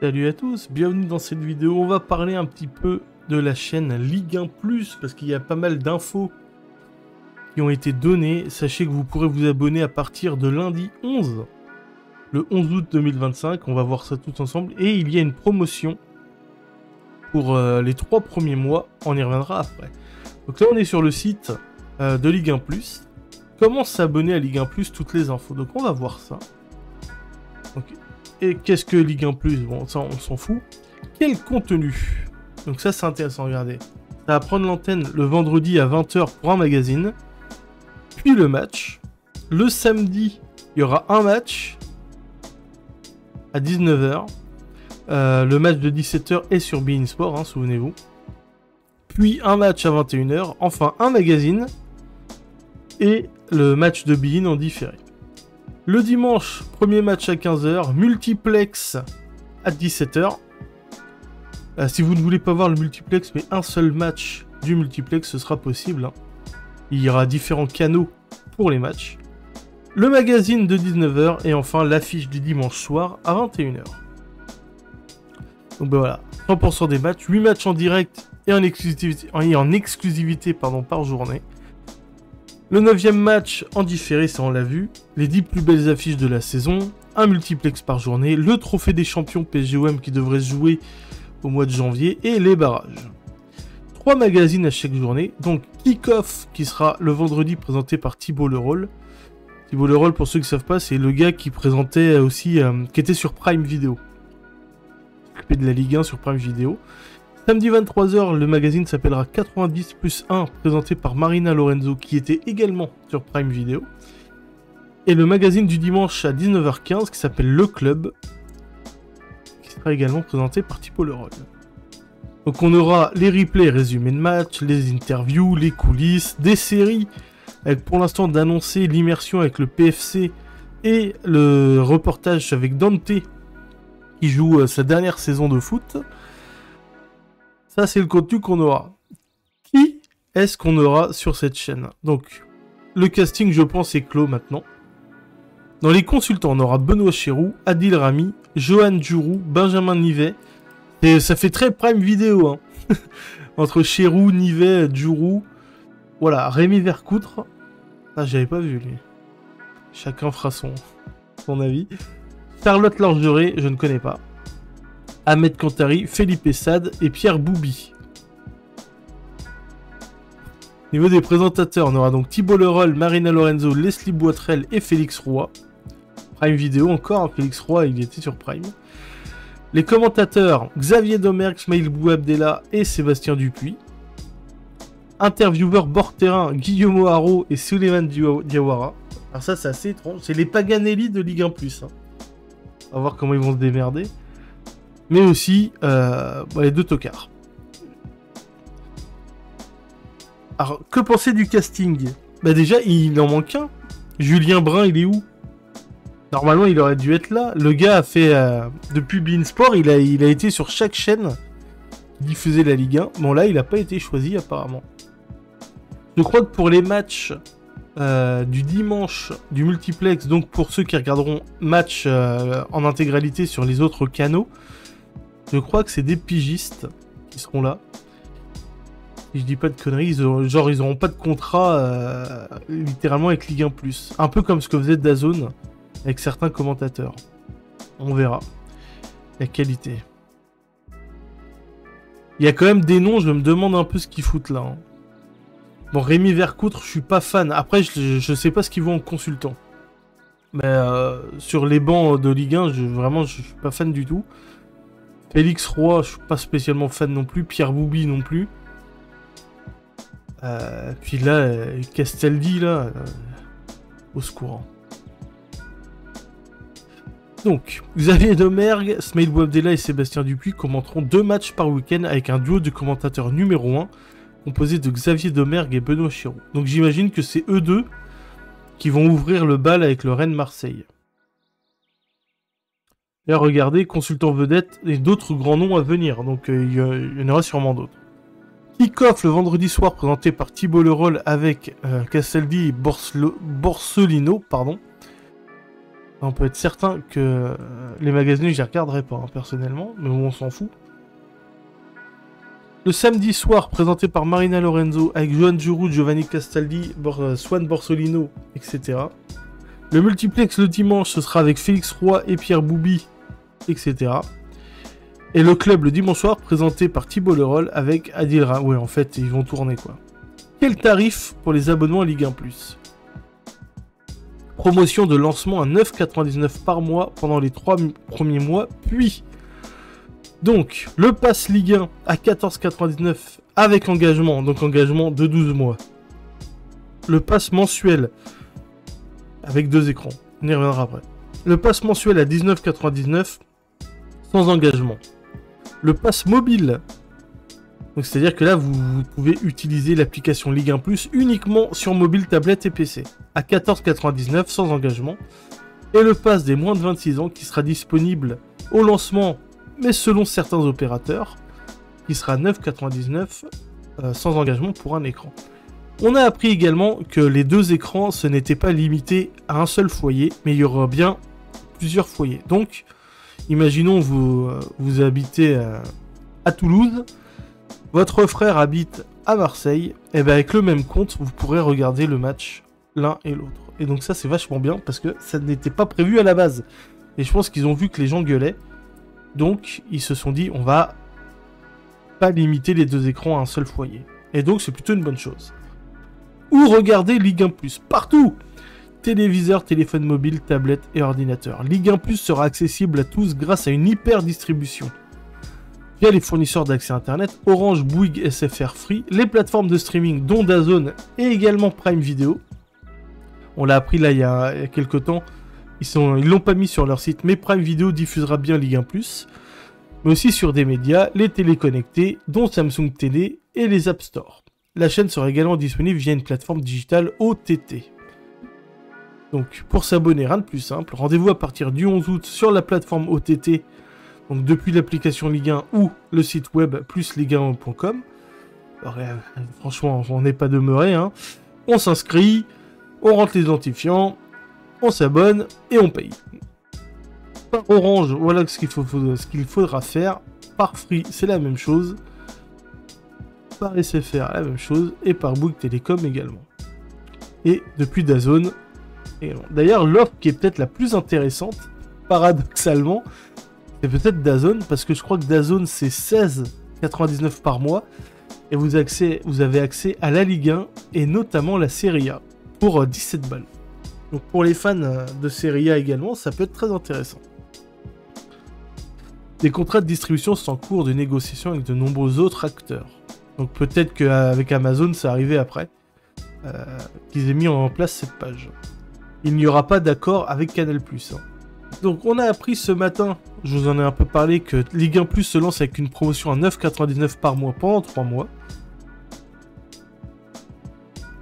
Salut à tous, bienvenue dans cette vidéo. On va parler un petit peu de la chaîne Ligue 1+, parce qu'il y a pas mal d'infos qui ont été données. Sachez que vous pourrez vous abonner à partir de lundi 11, le 11 août 2025. On va voir ça tous ensemble. Et il y a une promotion pour les 3 premiers mois. On y reviendra après. Donc là, on est sur le site de Ligue 1+. Comment s'abonner à Ligue 1+, toutes les infos. Donc on va voir ça. Donc, et qu'est-ce que Ligue 1+? Bon, ça, on s'en fout. Quel contenu? Donc ça, c'est intéressant, regardez. Ça va prendre l'antenne le vendredi à 20h pour un magazine. Puis le match. Le samedi, il y aura un match à 19h. Le match de 17h est sur beIN Sport, hein, souvenez-vous. Puis un match à 21h. Enfin, un magazine. Et le match de beIN en différé. Le dimanche, premier match à 15h, multiplex à 17h. Si vous ne voulez pas voir le multiplex, mais un seul match du multiplex, ce sera possible. Hein. Il y aura différents canaux pour les matchs. Le magazine de 19h et enfin l'affiche du dimanche soir à 21h. Donc ben voilà, 100% des matchs, 8 matchs en direct et en exclusivité, par journée. Le 9e match en différé, ça on l'a vu. Les 10 plus belles affiches de la saison. Un multiplex par journée. Le trophée des champions PSGOM qui devrait se jouer au mois de janvier. Et les barrages. 3 magazines à chaque journée. Donc Kick-Off qui sera le vendredi présenté par Thibaut Leroll. Thibaut Leroll, pour ceux qui ne savent pas, c'est le gars qui présentait aussi... qui était sur Prime Video. Occupé de la Ligue 1 sur Prime Video. Samedi 23h, le magazine s'appellera 90+1, présenté par Marina Lorenzo, qui était également sur Prime Video. Et le magazine du dimanche à 19h15, qui s'appelle Le Club, qui sera également présenté par Thibaut Leroll. Donc on aura les replays, résumés de match, les interviews, les coulisses, des séries, avec pour l'instant d'annoncer l'immersion avec le PFC et le reportage avec Dante, qui joue sa dernière saison de foot. Ça, c'est le contenu qu'on aura. Qui est-ce qu'on aura sur cette chaîne? Donc, le casting, je pense, est clos maintenant. Dans les consultants, on aura Benoît Chéroux, Adil Rami, Johan Djourou, Benjamin Nivet. Et ça fait très Prime Vidéo, hein. Entre Chéroux, Nivet, Djourou. Voilà, Rémi Vercoutre. Ah, j'avais pas vu, lui. Chacun fera son avis. Charlotte Lorgeret, je ne connais pas. Ahmed Kantari, Felipe Sade et Pierre Boubi. Au niveau des présentateurs, on aura donc Thibaut Leroll, Marina Lorenzo, Leslie Boitrel et Félix Roy. Prime Vidéo encore, hein, Félix Roy, il était sur Prime. Les commentateurs, Xavier Domergue, Smaïl Bouabdella et Sébastien Dupuis. Intervieweurs bord terrain, Guillaume Haro et Souleymane Diawara. Alors ça, c'est assez étrange. C'est les Paganelli de Ligue 1+. Hein. On va voir comment ils vont se démerder. Mais aussi les 2 tocards. Alors, que penser du casting? Bah déjà, il en manque un. Julien Brun, il est où? Normalement, il aurait dû être là. Le gars a fait... depuis beIN Sport, il a été sur chaque chaîne qui diffusait la Ligue 1. Bon, là, il n'a pas été choisi, apparemment. Je crois que pour les matchs du dimanche, du multiplex, donc pour ceux qui regarderont match en intégralité sur les autres canaux, je crois que c'est des pigistes qui seront là. Si je dis pas de conneries, ils auront pas de contrat littéralement avec Ligue 1+. Un peu comme ce que faisait DAZN avec certains commentateurs. On verra. La qualité. Il y a quand même des noms, je me demande un peu ce qu'ils foutent là. Hein. Bon, Rémi Vercoutre, je suis pas fan. Après, je sais pas ce qu'ils vont en consultant. Mais sur les bancs de Ligue 1, je suis pas fan du tout. Félix Roy, je suis pas spécialement fan non plus. Pierre Boubi non plus. Puis là, Castaldi, là, au secours. Donc, Xavier Domergue, Smaïl Bouabdella et Sébastien Dupuis commenteront 2 matchs par week-end avec un duo de commentateurs numéro 1 composé de Xavier Domergue et Benoît Chéroux. Donc j'imagine que c'est eux deux qui vont ouvrir le bal avec le Rennes Marseille. Là, regardez, consultant vedette et d'autres grands noms à venir, donc il y en aura sûrement d'autres. Kick-Off le vendredi soir présenté par Thibaut Leroll avec Castaldi et Borsellino, pardon. On peut être certain que les magazines, je les regarderai pas, hein, personnellement, mais on s'en fout. Le samedi soir, présenté par Marina Lorenzo, avec Johan Giroud, Giovanni Castaldi, Swan Borsolino, etc. Le multiplex le dimanche, ce sera avec Félix Roy et Pierre Boubi, etc. Et le club le dimanche soir, présenté par Thibault Leroll, avec Adil Ra. Ouais, en fait, ils vont tourner, quoi. Quel tarif pour les abonnements à Ligue 1+. Promotion de lancement à 9,99 par mois pendant les 3 premiers mois, puis... Donc, le pass Ligue 1 à 14,99 avec engagement, donc engagement de 12 mois. Le pass mensuel avec 2 écrans, on y reviendra après. Le pass mensuel à 19,99 sans engagement. Le pass mobile, donc c'est-à-dire que là vous pouvez utiliser l'application Ligue 1+ uniquement sur mobile, tablette et PC à 14,99 sans engagement. Et le pass des moins de 26 ans qui sera disponible au lancement mais selon certains opérateurs, qui sera 9,99 sans engagement pour un écran. On a appris également que les 2 écrans, ce n'était pas limité à un seul foyer, mais il y aura bien plusieurs foyers. Donc, imaginons vous habitez à Toulouse, votre frère habite à Marseille, et bien avec le même compte, vous pourrez regarder le match l'un et l'autre. Et donc ça, c'est vachement bien, parce que ça n'était pas prévu à la base. Et je pense qu'ils ont vu que les gens gueulaient. Donc, ils se sont dit, on va pas limiter les 2 écrans à un seul foyer. Et donc, c'est plutôt une bonne chose. Ou regarder Ligue 1+, partout. Téléviseur, téléphone mobile, tablette et ordinateur. Ligue 1+ sera accessible à tous grâce à une hyper distribution. Via les fournisseurs d'accès Internet, Orange, Bouygues, SFR Free, les plateformes de streaming dont DAZN et également Prime Video. On l'a appris là il y a quelques temps. Ils l'ont pas mis sur leur site, mais Prime Video diffusera bien Ligue 1+, mais aussi sur des médias, les téléconnectés, dont Samsung Télé et les App Store. La chaîne sera également disponible via une plateforme digitale OTT. Donc, pour s'abonner, rien de plus simple, rendez-vous à partir du 11 août sur la plateforme OTT, donc depuis l'application Ligue 1 ou le site web plusligue1.com. Franchement, on n'est pas demeuré, hein. On s'inscrit, on rentre les identifiants, on s'abonne et on paye. Par Orange, voilà ce qu'il faudra faire. Par Free, c'est la même chose. Par SFR, la même chose. Et par Bouygues Télécom également. Et depuis DAZN également. D'ailleurs, l'offre qui est peut-être la plus intéressante, paradoxalement, c'est peut-être DAZN, parce que je crois que DAZN c'est 16,99 par mois. Et vous avez accès à la Ligue 1 et notamment la Serie A pour 17 balles. Donc pour les fans de Serie A également, ça peut être très intéressant. Des contrats de distribution sont en cours de négociation avec de nombreux autres acteurs. Donc peut-être qu'avec Amazon, ça arrivait après qu'ils aient mis en place cette page. Il n'y aura pas d'accord avec Canal+. Hein. Donc on a appris ce matin, je vous en ai un peu parlé, que Ligue 1+ se lance avec une promotion à 9,99 par mois pendant 3 mois.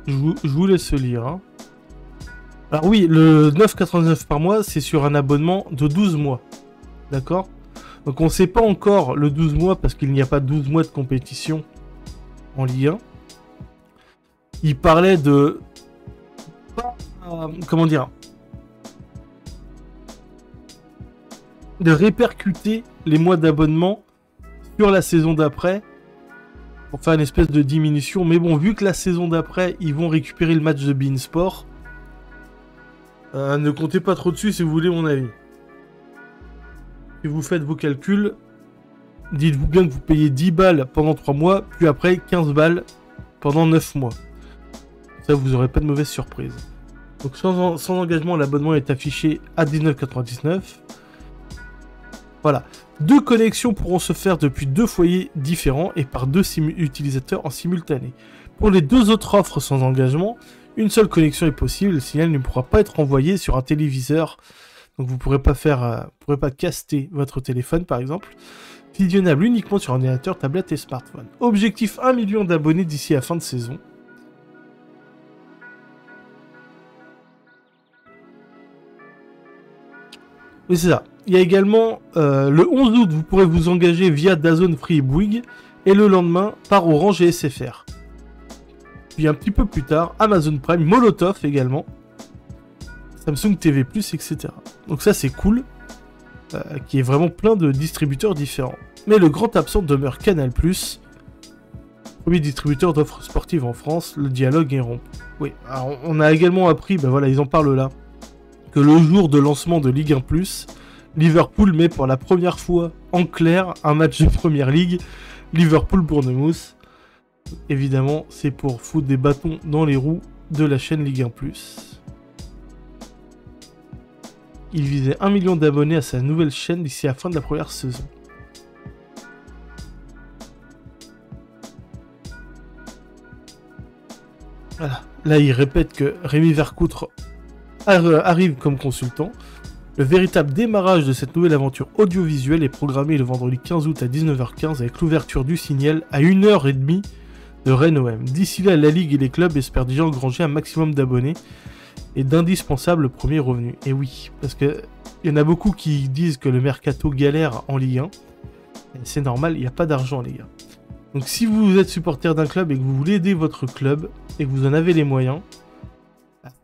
Je vous laisse lire. Hein. Alors oui, le 9,99 par mois, c'est sur un abonnement de 12 mois. D'accord ? Donc on ne sait pas encore le 12 mois parce qu'il n'y a pas 12 mois de compétition en Ligue 1. Il parlait de... comment dire ? De répercuter les mois d'abonnement sur la saison d'après pour faire une espèce de diminution. Mais bon, vu que la saison d'après, ils vont récupérer le match de beIN Sport, ne comptez pas trop dessus si vous voulez mon avis. Si vous faites vos calculs, dites-vous bien que vous payez 10 balles pendant 3 mois, puis après 15 balles pendant 9 mois. Ça, vous n'aurez pas de mauvaise surprise. Donc sans engagement, l'abonnement est affiché à 19,99 €. Voilà. 2 connexions pourront se faire depuis 2 foyers différents et par 2 utilisateurs en simultané. Pour les 2 autres offres sans engagement, une seule connexion est possible, le signal ne pourra pas être envoyé sur un téléviseur. Donc vous ne pourrez pas caster votre téléphone par exemple. Visionnable uniquement sur ordinateur, tablette et smartphone. Objectif 1 million d'abonnés d'ici à la fin de saison. Oui, c'est ça. Il y a également le 11 août, vous pourrez vous engager via DAZN, Free et Bouygues. Et le lendemain, par Orange et SFR. Puis un petit peu plus tard, Amazon Prime, Molotov également. Samsung TV+, etc. Donc ça c'est cool, qui est vraiment plein de distributeurs différents. Mais le grand absent demeure Canal+, premier distributeur d'offres sportives en France, le dialogue est rompu. Oui, alors on a également appris, ben voilà, ils en parlent là, que le jour de lancement de Ligue 1+, Liverpool met pour la première fois en clair un match de Première Ligue, Liverpool-Bournemouth. Évidemment, c'est pour foutre des bâtons dans les roues de la chaîne Ligue 1+. Il visait 1 million d'abonnés à sa nouvelle chaîne d'ici la fin de la première saison. Voilà. Là, il répète que Rémi Vercoutre arrive comme consultant. Le véritable démarrage de cette nouvelle aventure audiovisuelle est programmé le vendredi 15 août à 19h15 avec l'ouverture du signal à 1h30 de Rennes-OM. D'ici là, la Ligue et les clubs espèrent déjà engranger un maximum d'abonnés et d'indispensables premiers revenus. Et oui, parce que il y en a beaucoup qui disent que le mercato galère en Ligue 1. C'est normal, il n'y a pas d'argent, les gars. Donc si vous êtes supporter d'un club et que vous voulez aider votre club et que vous en avez les moyens,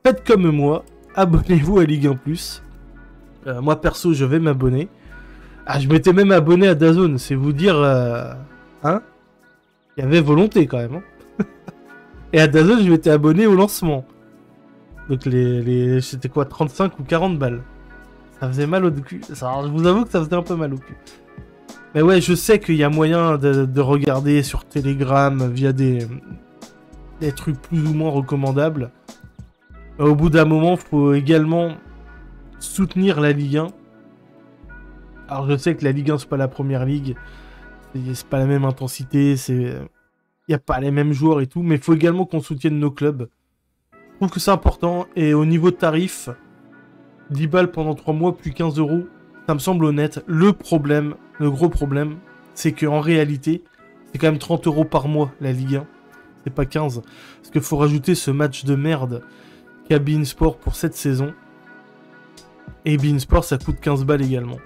faites comme moi, abonnez-vous à Ligue 1+. Moi perso, je vais m'abonner. Ah, je m'étais même abonné à DAZN, c'est vous dire... Hein, il y avait volonté quand même. Hein. Et à DAZN, je m'étais abonné au lancement. Donc c'était quoi, 35 ou 40 balles. Ça faisait mal au cul. Alors, je vous avoue que ça faisait un peu mal au cul. Mais ouais, je sais qu'il y a moyen de regarder sur Telegram via des trucs plus ou moins recommandables. Au bout d'un moment, il faut également soutenir la Ligue 1. Alors je sais que la Ligue 1, c'est pas la première ligue. C'est pas la même intensité. Il n'y a pas les mêmes joueurs et tout. Mais il faut également qu'on soutienne nos clubs. Je trouve que c'est important. Et au niveau tarif, 10 balles pendant 3 mois, plus 15 €. Ça me semble honnête. Le gros problème, c'est qu'en réalité, c'est quand même 30 € par mois, la Ligue 1. C'est pas 15. Parce qu'il faut rajouter ce match de merde qu'a beIN Sport pour cette saison. Et beIN Sport, ça coûte 15 balles également.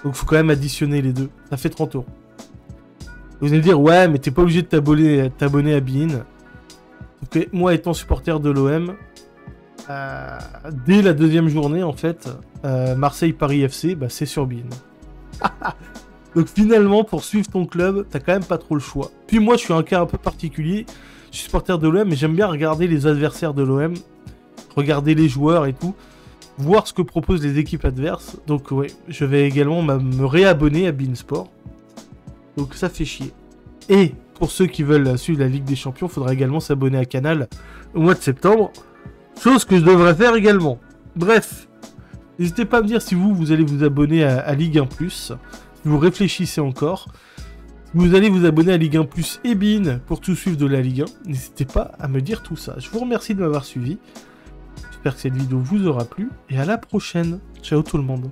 Donc il faut quand même additionner les deux. Ça fait 30 €. Vous allez me dire, ouais, mais t'es pas obligé de t'abonner à beIN. Donc, moi, étant supporter de l'OM, dès la deuxième journée, en fait, Marseille-Paris FC, bah, c'est sur beIN. Donc finalement, pour suivre ton club, t'as quand même pas trop le choix. Puis moi, je suis un cas un peu particulier. Je suis supporter de l'OM, mais j'aime bien regarder les adversaires de l'OM, regarder les joueurs et tout, voir ce que proposent les équipes adverses. Donc ouais, je vais également me réabonner à beIN Sport. Donc ça fait chier. Et pour ceux qui veulent suivre la Ligue des Champions, il faudra également s'abonner à Canal au mois de septembre. Chose que je devrais faire également. Bref, n'hésitez pas à me dire si vous allez vous abonner à Ligue 1+, si vous réfléchissez encore. Si vous allez vous abonner à Ligue 1+, et beIN pour tout suivre de la Ligue 1. N'hésitez pas à me dire tout ça. Je vous remercie de m'avoir suivi. J'espère que cette vidéo vous aura plu. Et à la prochaine. Ciao tout le monde.